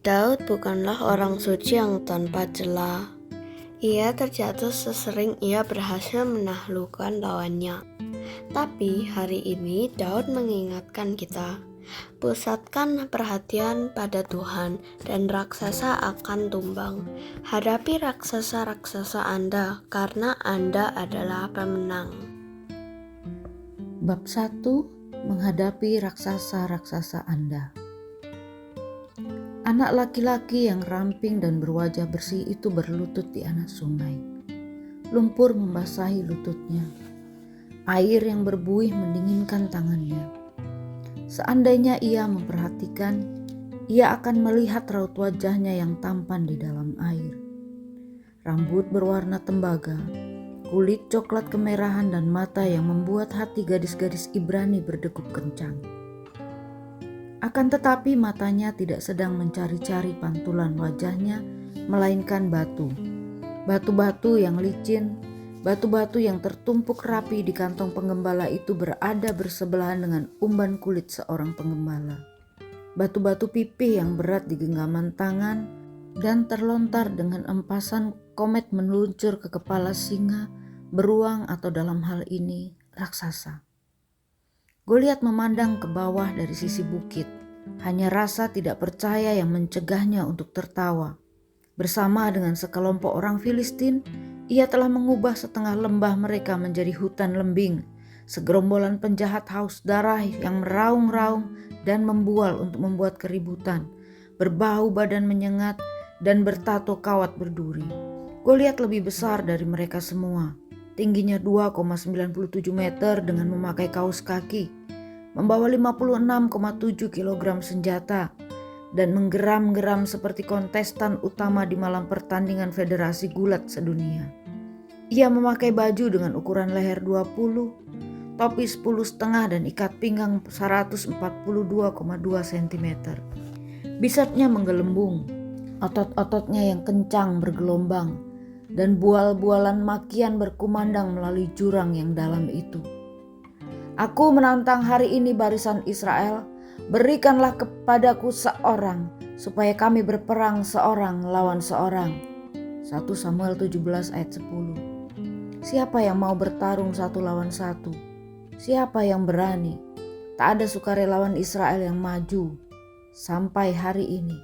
Daud bukanlah orang suci yang tanpa celah. Ia terjatuh sesering ia berhasil menaklukkan lawannya. Tapi hari ini Daud mengingatkan kita, pusatkan perhatian pada Tuhan dan raksasa akan tumbang. Hadapi raksasa-raksasa Anda karena Anda adalah pemenang. Bab 1. Menghadapi raksasa-raksasa Anda. Anak laki-laki yang ramping dan berwajah bersih itu berlutut di anak sungai. Lumpur membasahi lututnya. Air yang berbuih mendinginkan tangannya. Seandainya ia memperhatikan, ia akan melihat raut wajahnya yang tampan di dalam air. Rambut berwarna tembaga, kulit coklat kemerahan dan mata yang membuat hati gadis-gadis Ibrani berdegup kencang. Akan tetapi matanya tidak sedang mencari-cari pantulan wajahnya, melainkan batu. Batu-batu yang licin, batu-batu yang tertumpuk rapi di kantong penggembala itu berada bersebelahan dengan umban kulit seorang penggembala. Batu-batu pipih yang berat di genggaman tangan dan terlontar dengan empasan komet meluncur ke kepala singa, beruang atau dalam hal ini raksasa. Goliat memandang ke bawah dari sisi bukit. Hanya rasa tidak percaya yang mencegahnya untuk tertawa. Bersama dengan sekelompok orang Filistin, ia telah mengubah setengah lembah mereka menjadi hutan lembing. Segerombolan penjahat haus darah yang meraung-raung dan membual untuk membuat keributan, berbau badan menyengat dan bertato kawat berduri. Goliat lebih besar dari mereka semua. Tingginya 2,97 meter dengan memakai kaos kaki, membawa 56,7 kg senjata, dan menggeram-geram seperti kontestan utama di malam pertandingan federasi gulat sedunia. Ia memakai baju dengan ukuran leher 20, topi 10,5 dan ikat pinggang 142,2 cm. Bisapnya menggelembung, otot-ototnya yang kencang bergelombang, dan bual-bualan makian berkumandang melalui jurang yang dalam itu. Aku menantang hari ini barisan Israel, berikanlah kepadaku seorang, supaya kami berperang seorang lawan seorang. 1 Samuel 17 ayat 10. Siapa yang mau bertarung satu lawan satu? Siapa yang berani? Tak ada sukarelawan Israel yang maju sampai hari ini,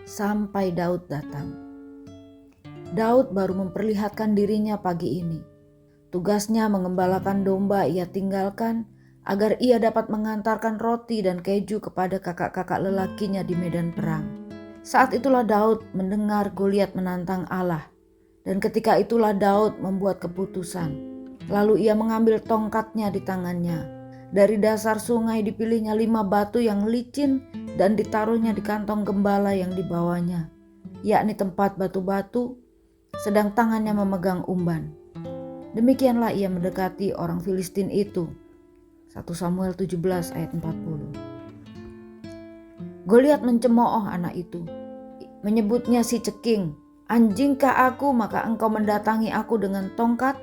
sampai Daud datang. Daud baru memperlihatkan dirinya pagi ini. Tugasnya mengembalakan domba ia tinggalkan agar ia dapat mengantarkan roti dan keju kepada kakak-kakak lelakinya di medan perang. Saat itulah Daud mendengar Goliat menantang Allah, dan ketika itulah Daud membuat keputusan. Lalu ia mengambil tongkatnya di tangannya. Dari dasar sungai dipilihnya 5 batu yang licin dan ditaruhnya di kantong gembala yang dibawanya, yakni tempat batu-batu, sedang tangannya memegang umban. Demikianlah ia mendekati orang Filistin itu. 1 Samuel 17 ayat 40. Goliat mencemooh anak itu, menyebutnya si ceking. Anjingkah aku maka engkau mendatangi aku dengan tongkat?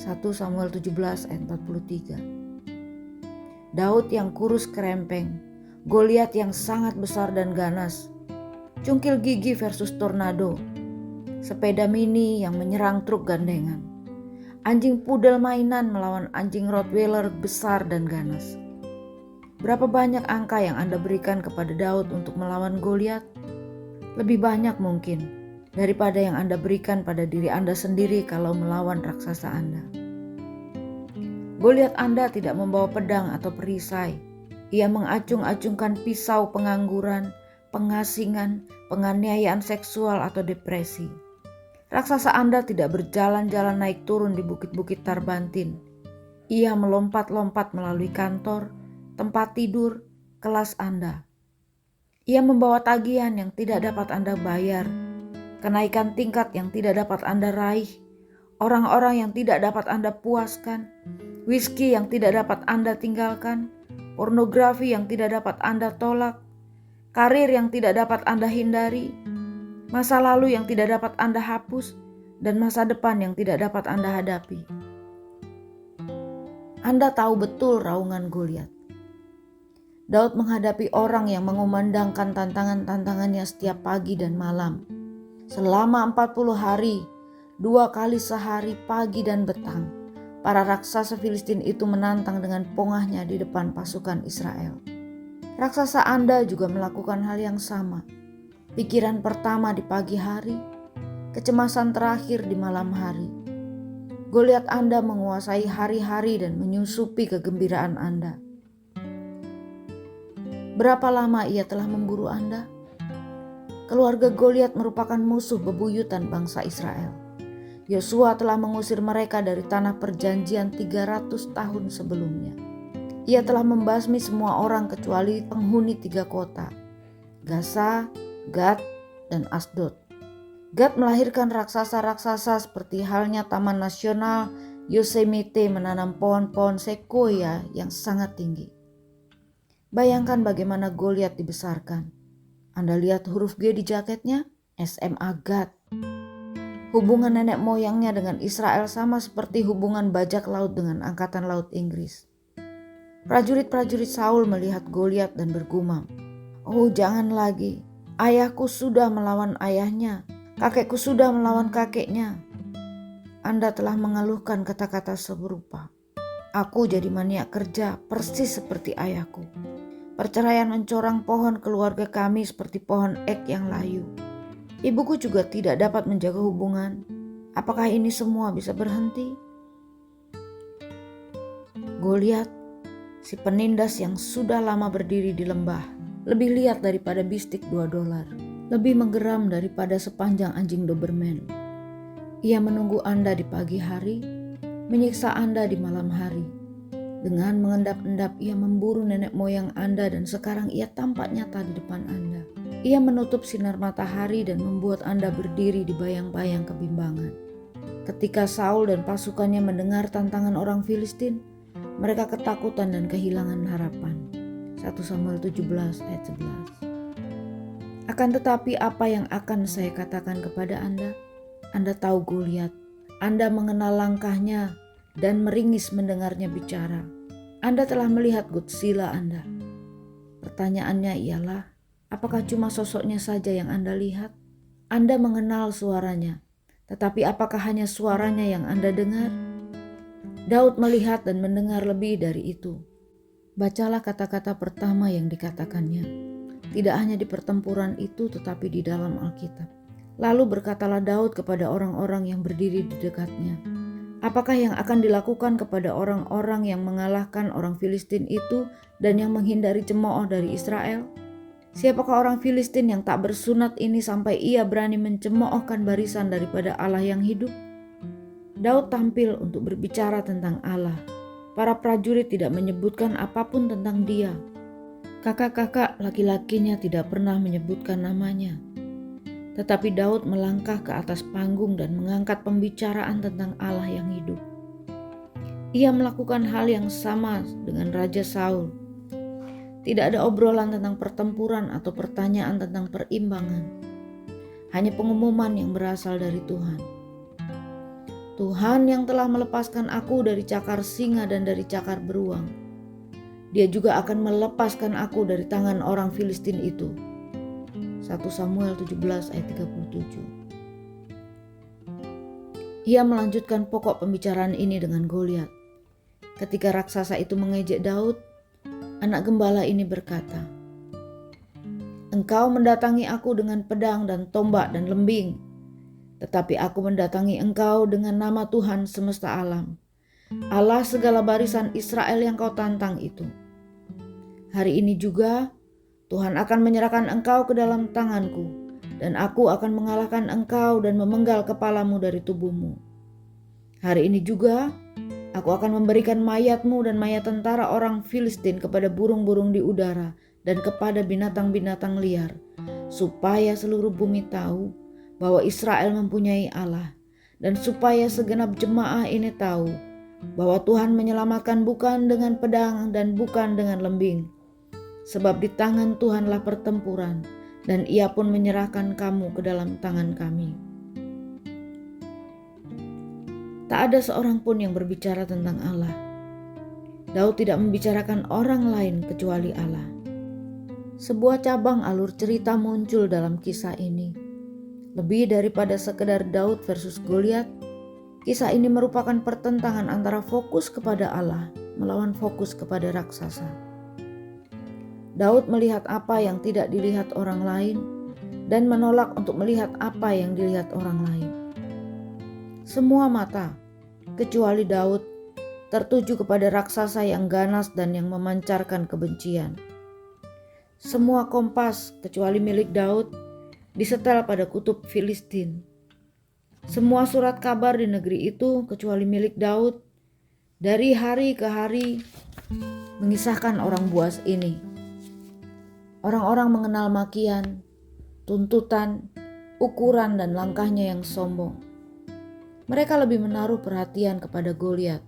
1 Samuel 17 ayat 43. Daud yang kurus kerempeng, Goliat yang sangat besar dan ganas. Cungkil gigi versus tornado. Sepeda mini yang menyerang truk gandengan. Anjing pudel mainan melawan anjing Rottweiler besar dan ganas. Berapa banyak angka yang Anda berikan kepada Daud untuk melawan Goliat? Lebih banyak mungkin daripada yang Anda berikan pada diri Anda sendiri kalau melawan raksasa Anda. Goliat Anda tidak membawa pedang atau perisai. Ia mengacung-acungkan pisau pengangguran, pengasingan, penganiayaan seksual atau depresi. Raksasa Anda tidak berjalan-jalan naik turun di bukit-bukit Tarbantin. Ia melompat-lompat melalui kantor, tempat tidur, kelas Anda. Ia membawa tagihan yang tidak dapat Anda bayar, kenaikan tingkat yang tidak dapat Anda raih, orang-orang yang tidak dapat Anda puaskan, whisky yang tidak dapat Anda tinggalkan, pornografi yang tidak dapat Anda tolak, karir yang tidak dapat Anda hindari, masa lalu yang tidak dapat Anda hapus, dan masa depan yang tidak dapat Anda hadapi. Anda tahu betul raungan Goliat. Daud menghadapi orang yang mengumandangkan tantangan-tantangannya setiap pagi dan malam. Selama 40 hari, 2 kali sehari pagi dan petang, para raksasa Filistin itu menantang dengan pongahnya di depan pasukan Israel. Raksasa Anda juga melakukan hal yang sama. Pikiran pertama di pagi hari, kecemasan terakhir di malam hari. Goliat Anda menguasai hari-hari dan menyusupi kegembiraan Anda. Berapa lama ia telah memburu Anda? Keluarga Goliat merupakan musuh bebuyutan bangsa Israel. Yosua telah mengusir mereka dari tanah perjanjian 300 tahun sebelumnya. Ia telah membasmi semua orang kecuali penghuni 3 kota, Gaza, Gad, dan Asdod. Gad melahirkan raksasa-raksasa seperti halnya Taman Nasional Yosemite menanam pohon-pohon sequoia yang sangat tinggi. Bayangkan bagaimana Goliat dibesarkan. Anda lihat huruf G di jaketnya, SMA Gad. Hubungan nenek moyangnya dengan Israel sama seperti hubungan bajak laut dengan Angkatan Laut Inggris. Prajurit-prajurit Saul melihat Goliat dan bergumam, "Oh, jangan lagi. Ayahku sudah melawan ayahnya. Kakekku sudah melawan kakeknya." Anda telah mengeluhkan kata-kata serupa. "Aku jadi maniak kerja persis seperti ayahku. Perceraian mencorang pohon keluarga kami seperti pohon ek yang layu. Ibuku juga tidak dapat menjaga hubungan. Apakah ini semua bisa berhenti?" Goliat, si penindas yang sudah lama berdiri di lembah, lebih lihat daripada bistik $2, lebih menggeram daripada sepanjang anjing Doberman. Ia menunggu Anda di pagi hari, menyiksa Anda di malam hari. Dengan mengendap-endap ia memburu nenek moyang Anda dan sekarang ia tampak nyata di depan Anda. Ia menutup sinar matahari dan membuat Anda berdiri di bayang-bayang kebimbangan. Ketika Saul dan pasukannya mendengar tantangan orang Filistin, mereka ketakutan dan kehilangan harapan. 1 Samuel 17 ayat 11. Akan tetapi apa yang akan saya katakan kepada Anda? Anda tahu Goliat. Anda mengenal langkahnya dan meringis mendengarnya bicara. Anda telah melihat Godzilla Anda. Pertanyaannya ialah, apakah cuma sosoknya saja yang Anda lihat? Anda mengenal suaranya, tetapi apakah hanya suaranya yang Anda dengar? Daud melihat dan mendengar lebih dari itu. Bacalah kata-kata pertama yang dikatakannya, tidak hanya di pertempuran itu tetapi di dalam Alkitab. Lalu berkatalah Daud kepada orang-orang yang berdiri di dekatnya, apakah yang akan dilakukan kepada orang-orang yang mengalahkan orang Filistin itu dan yang menghindari cemooh dari Israel? Siapakah orang Filistin yang tak bersunat ini sampai ia berani mencemoohkan barisan daripada Allah yang hidup? Daud tampil untuk berbicara tentang Allah. Para prajurit tidak menyebutkan apapun tentang dia. Kakak-kakak laki-lakinya tidak pernah menyebutkan namanya. Tetapi Daud melangkah ke atas panggung dan mengangkat pembicaraan tentang Allah yang hidup. Ia melakukan hal yang sama dengan Raja Saul. Tidak ada obrolan tentang pertempuran atau pertanyaan tentang perimbangan. Hanya pengumuman yang berasal dari Tuhan. Tuhan yang telah melepaskan aku dari cakar singa dan dari cakar beruang. Dia juga akan melepaskan aku dari tangan orang Filistin itu. 1 Samuel 17 ayat 37. Ia melanjutkan pokok pembicaraan ini dengan Goliat. Ketika raksasa itu mengejek Daud, anak gembala ini berkata, "Engkau mendatangi aku dengan pedang dan tombak dan lembing, tetapi aku mendatangi engkau dengan nama Tuhan semesta alam, Allah segala barisan Israel yang kau tantang itu. Hari ini juga Tuhan akan menyerahkan engkau ke dalam tanganku, dan aku akan mengalahkan engkau dan memenggal kepalamu dari tubuhmu. Hari ini juga aku akan memberikan mayatmu dan mayat tentara orang Filistin kepada burung-burung di udara dan kepada binatang-binatang liar, supaya seluruh bumi tahu bahwa Israel mempunyai Allah, dan supaya segenap jemaah ini tahu bahwa Tuhan menyelamatkan bukan dengan pedang dan bukan dengan lembing. Sebab di tangan Tuhanlah pertempuran, dan ia pun menyerahkan kamu ke dalam tangan kami." Tak ada seorang pun yang berbicara tentang Allah. Daud tidak membicarakan orang lain kecuali Allah. Sebuah cabang alur cerita muncul dalam kisah ini. Lebih daripada sekedar Daud versus Goliat, kisah ini merupakan pertentangan antara fokus kepada Allah melawan fokus kepada raksasa. Daud melihat apa yang tidak dilihat orang lain dan menolak untuk melihat apa yang dilihat orang lain. Semua mata, kecuali Daud, tertuju kepada raksasa yang ganas dan yang memancarkan kebencian. Semua kompas, kecuali milik Daud, disetel pada kutub Filistin. Semua surat kabar di negeri itu, kecuali milik Daud, dari hari ke hari mengisahkan orang buas ini. Orang-orang mengenal makian, tuntutan, ukuran dan langkahnya yang sombong. Mereka lebih menaruh perhatian kepada Goliat.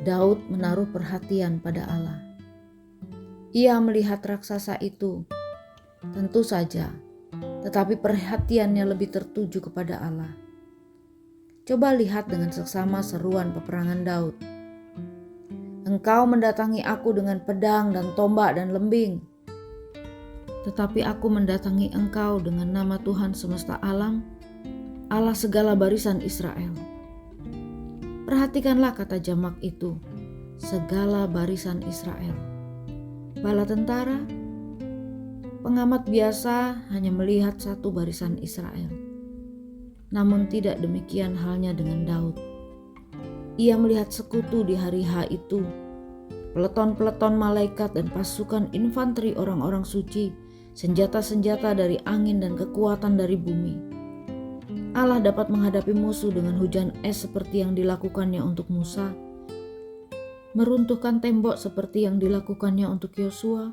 Daud menaruh perhatian pada Allah. Ia melihat raksasa itu, tentu saja, tetapi perhatiannya lebih tertuju kepada Allah. Coba lihat dengan seksama seruan peperangan Daud. Engkau mendatangi aku dengan pedang dan tombak dan lembing. Tetapi aku mendatangi engkau dengan nama Tuhan semesta alam, Allah segala barisan Israel. Perhatikanlah kata jamak itu, segala barisan Israel. Bala tentara, pengamat biasa hanya melihat satu barisan Israel. Namun tidak demikian halnya dengan Daud. Ia melihat sekutu di hari H itu, peleton-peleton malaikat dan pasukan infanteri orang-orang suci, senjata-senjata dari angin dan kekuatan dari bumi. Allah dapat menghadapi musuh dengan hujan es seperti yang dilakukannya untuk Musa, meruntuhkan tembok seperti yang dilakukannya untuk Yosua,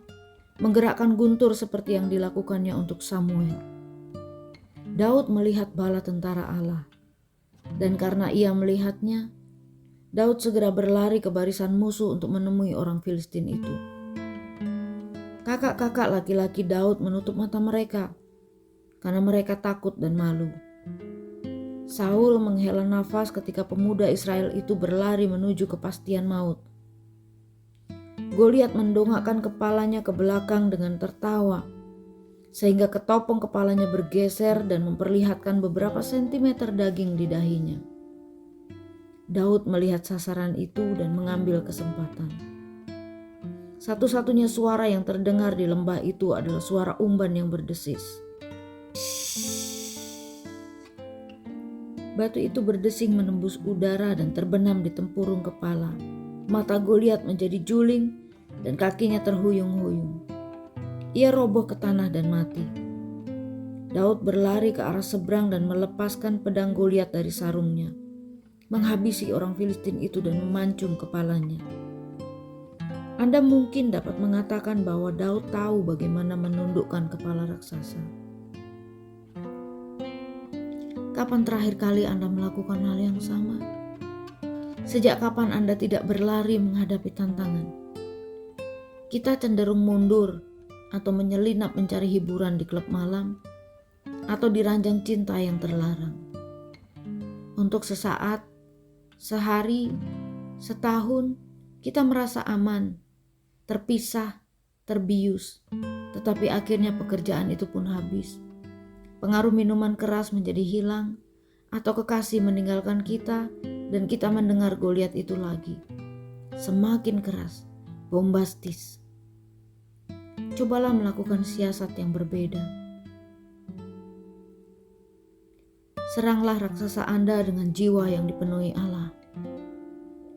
menggerakkan guntur seperti yang dilakukannya untuk Samuel. Daud melihat bala tentara Allah, dan karena ia melihatnya, Daud segera berlari ke barisan musuh untuk menemui orang Filistin itu. Kakak-kakak laki-laki Daud menutup mata mereka, karena mereka takut dan malu. Saul menghela nafas ketika pemuda Israel itu berlari menuju kepastian maut. Goliat mendongakkan kepalanya ke belakang dengan tertawa, sehingga ketopong kepalanya bergeser dan memperlihatkan beberapa sentimeter daging di dahinya. Daud melihat sasaran itu dan mengambil kesempatan. Satu-satunya suara yang terdengar di lembah itu adalah suara umban yang berdesis. Batu itu berdesing menembus udara dan terbenam di tempurung kepala. Mata Goliat menjadi juling dan kakinya terhuyung-huyung. Ia roboh ke tanah dan mati. Daud berlari ke arah seberang dan melepaskan pedang Goliat dari sarungnya, menghabisi orang Filistin itu dan memancung kepalanya. Anda mungkin dapat mengatakan bahwa Daud tahu bagaimana menundukkan kepala raksasa. Kapan terakhir kali Anda melakukan hal yang sama? Sejak kapan Anda tidak berlari menghadapi tantangan? Kita cenderung mundur atau menyelinap mencari hiburan di klub malam atau di ranjang cinta yang terlarang. Untuk sesaat, sehari, setahun, kita merasa aman, terpisah, terbius, tetapi akhirnya pekerjaan itu pun habis. Pengaruh minuman keras menjadi hilang, atau kekasih meninggalkan kita, dan kita mendengar Goliat itu lagi. Semakin keras, bombastis. Cobalah melakukan siasat yang berbeda. Seranglah raksasa Anda dengan jiwa yang dipenuhi Allah.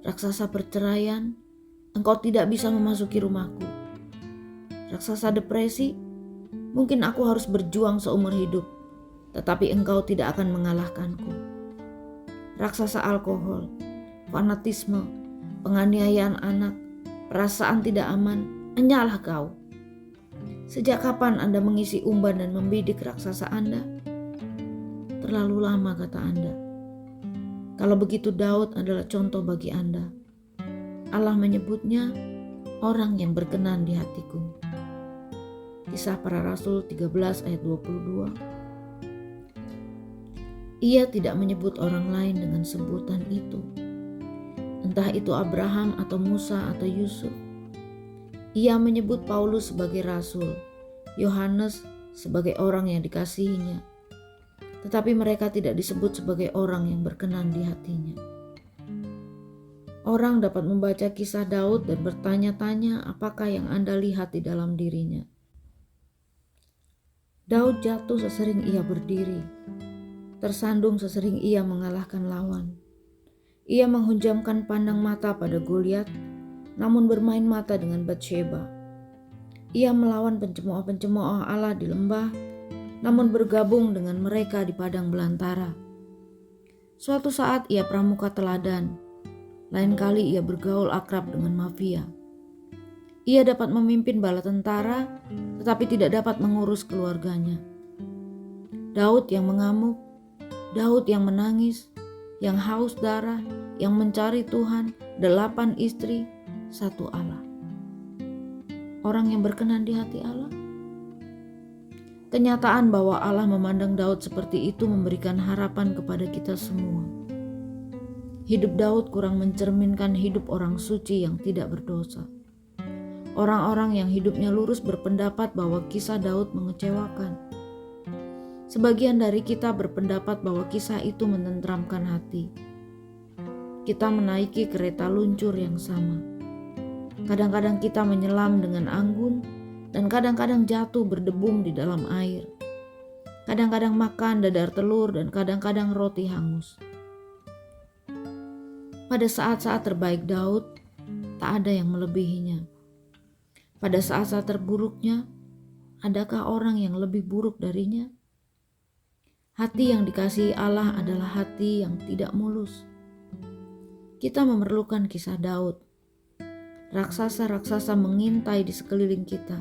Raksasa perceraian, engkau tidak bisa memasuki rumahku. Raksasa depresi, mungkin aku harus berjuang seumur hidup, tetapi engkau tidak akan mengalahkanku. Raksasa alkohol, fanatisme, penganiayaan anak, perasaan tidak aman, enyalah kau. Sejak kapan Anda mengisi umban dan membidik raksasa Anda? Terlalu lama, kata Anda. Kalau begitu, Daud adalah contoh bagi Anda. Allah menyebutnya orang yang berkenan di hatiku. Kisah Para Rasul 13 ayat 22. Ia tidak menyebut orang lain dengan sebutan itu. Entah itu Abraham atau Musa atau Yusuf. Ia menyebut Paulus sebagai rasul, Yohanes sebagai orang yang dikasihinya, tetapi mereka tidak disebut sebagai orang yang berkenan di hatinya. Orang dapat membaca kisah Daud dan bertanya-tanya apakah yang Anda lihat di dalam dirinya. Daud jatuh sesering ia berdiri, tersandung sesering ia mengalahkan lawan. Ia menghunjamkan pandang mata pada Goliat, namun bermain mata dengan Batsheba. Ia melawan pencemooh-pencemooh Allah di lembah, namun bergabung dengan mereka di padang belantara. Suatu saat ia pramuka teladan, lain kali ia bergaul akrab dengan mafia. Ia dapat memimpin bala tentara, tetapi tidak dapat mengurus keluarganya. Daud yang mengamuk, Daud yang menangis, yang haus darah, yang mencari Tuhan, 8 istri, 1 Allah. Orang yang berkenan di hati Allah. Kenyataan bahwa Allah memandang Daud seperti itu memberikan harapan kepada kita semua. Hidup Daud kurang mencerminkan hidup orang suci yang tidak berdosa. Orang-orang yang hidupnya lurus berpendapat bahwa kisah Daud mengecewakan. Sebagian dari kita berpendapat bahwa kisah itu menenteramkan hati. Kita menaiki kereta luncur yang sama. Kadang-kadang kita menyelam dengan anggun, dan kadang-kadang jatuh berdebum di dalam air. Kadang-kadang makan dadar telur dan kadang-kadang roti hangus. Pada saat-saat terbaik Daud, tak ada yang melebihinya. Pada saat-saat terburuknya, adakah orang yang lebih buruk darinya? Hati yang dikasihi Allah adalah hati yang tidak mulus. Kita memerlukan kisah Daud. Raksasa-raksasa mengintai di sekeliling kita.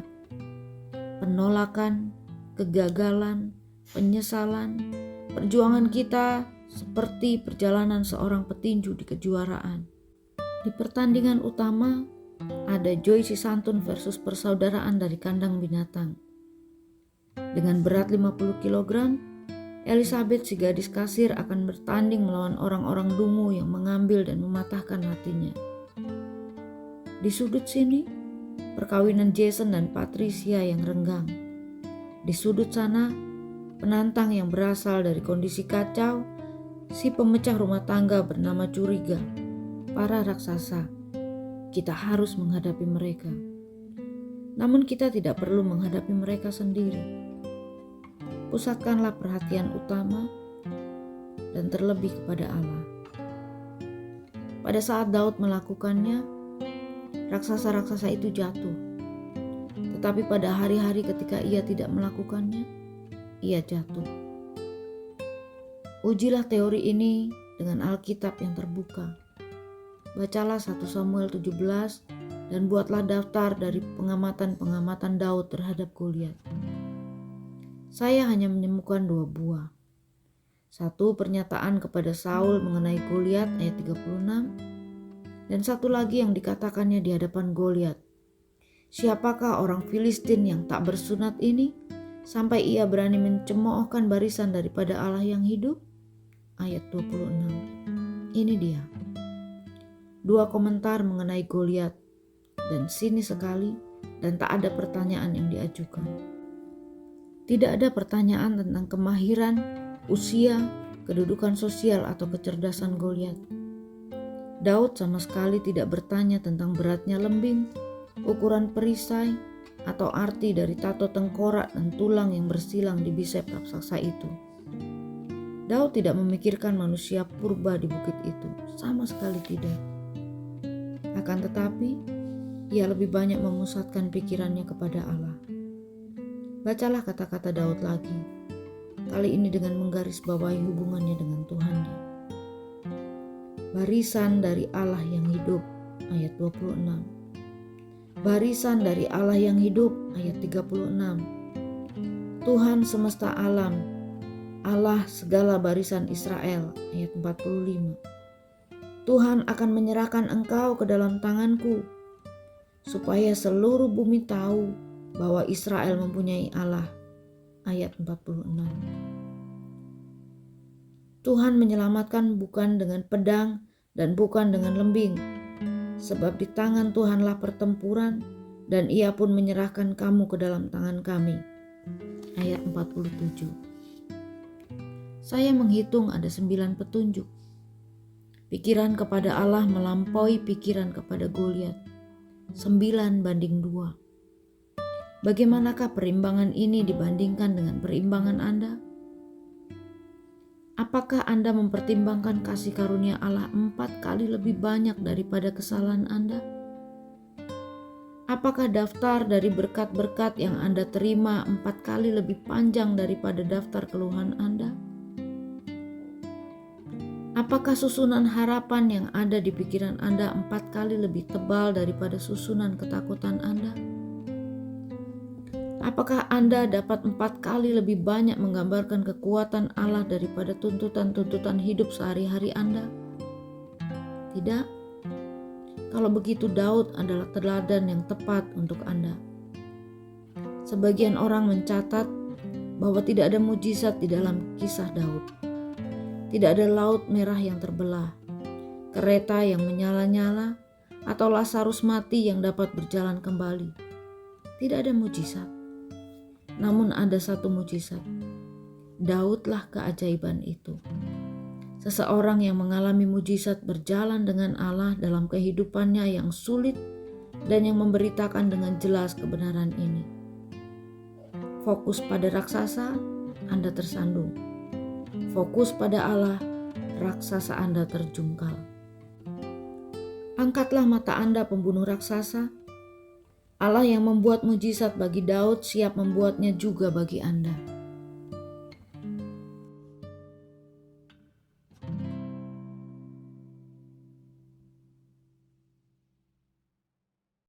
Penolakan, kegagalan, penyesalan, perjuangan kita seperti perjalanan seorang petinju di kejuaraan. Di pertandingan utama, ada Joy Sisantun versus persaudaraan dari kandang binatang. Dengan berat 50 kg, Elizabeth si gadis kasir akan bertanding melawan orang-orang dungu yang mengambil dan mematahkan hatinya. Di sudut sini, perkawinan Jason dan Patricia yang renggang. Di sudut sana, penantang yang berasal dari kondisi kacau, si pemecah rumah tangga bernama Curiga, para raksasa. Kita harus menghadapi mereka. Namun kita tidak perlu menghadapi mereka sendiri. Pusatkanlah perhatian utama dan terlebih kepada Allah. Pada saat Daud melakukannya, raksasa-raksasa itu jatuh. Tetapi pada hari-hari ketika ia tidak melakukannya, ia jatuh. Ujilah teori ini dengan Alkitab yang terbuka. Bacalah 1 Samuel 17 dan buatlah daftar dari pengamatan-pengamatan Daud terhadap Goliat. Saya hanya menemukan 2 buah. 1 pernyataan kepada Saul mengenai Goliat ayat 36, dan 1 lagi yang dikatakannya di hadapan Goliat. Siapakah orang Filistin yang tak bersunat ini sampai ia berani mencemoohkan barisan daripada Allah yang hidup? Ayat 26. Ini dia. 2 komentar mengenai Goliat, dan sini sekali dan tak ada pertanyaan yang diajukan. Tidak ada pertanyaan tentang kemahiran, usia, kedudukan sosial atau kecerdasan Goliat. Daud sama sekali tidak bertanya tentang beratnya lembing, ukuran perisai, atau arti dari tato tengkorak dan tulang yang bersilang di bisep raksasa itu. Daud tidak memikirkan manusia purba di bukit itu, sama sekali tidak. Akan tetapi, ia lebih banyak memusatkan pikirannya kepada Allah. Bacalah kata-kata Daud lagi, kali ini dengan menggarisbawahi hubungannya dengan Tuhannya. Barisan dari Allah yang hidup, ayat 26. Barisan dari Allah yang hidup, ayat 36. Tuhan semesta alam, Allah segala barisan Israel, ayat 45. Tuhan akan menyerahkan engkau ke dalam tanganku, supaya seluruh bumi tahu bahwa Israel mempunyai Allah. Ayat 46. Tuhan menyelamatkan bukan dengan pedang dan bukan dengan lembing, sebab di tangan Tuhanlah pertempuran dan Ia pun menyerahkan kamu ke dalam tangan kami. Ayat 47. Saya menghitung ada 9 petunjuk. Pikiran kepada Allah melampaui pikiran kepada Goliat. 9:2. Bagaimanakah perimbangan ini dibandingkan dengan perimbangan Anda? Apakah Anda mempertimbangkan kasih karunia Allah 4 kali lebih banyak daripada kesalahan Anda? Apakah daftar dari berkat-berkat yang Anda terima 4 kali lebih panjang daripada daftar keluhan Anda? Apakah susunan harapan yang ada di pikiran Anda 4 kali lebih tebal daripada susunan ketakutan Anda? Apakah Anda dapat 4 kali lebih banyak menggambarkan kekuatan Allah daripada tuntutan-tuntutan hidup sehari-hari Anda? Tidak. Kalau begitu, Daud adalah teladan yang tepat untuk Anda. Sebagian orang mencatat bahwa tidak ada mujizat di dalam kisah Daud. Tidak ada laut merah yang terbelah, kereta yang menyala-nyala, atau Lazarus mati yang dapat berjalan kembali. Tidak ada mujizat. Namun ada satu mujizat. Daudlah keajaiban itu. Seseorang yang mengalami mujizat berjalan dengan Allah dalam kehidupannya yang sulit dan yang memberitakan dengan jelas kebenaran ini. Fokus pada raksasa, Anda tersandung. Fokus pada Allah, raksasa Anda terjungkal. Angkatlah mata Anda, pembunuh raksasa. Allah yang membuat mujizat bagi Daud siap membuatnya juga bagi Anda.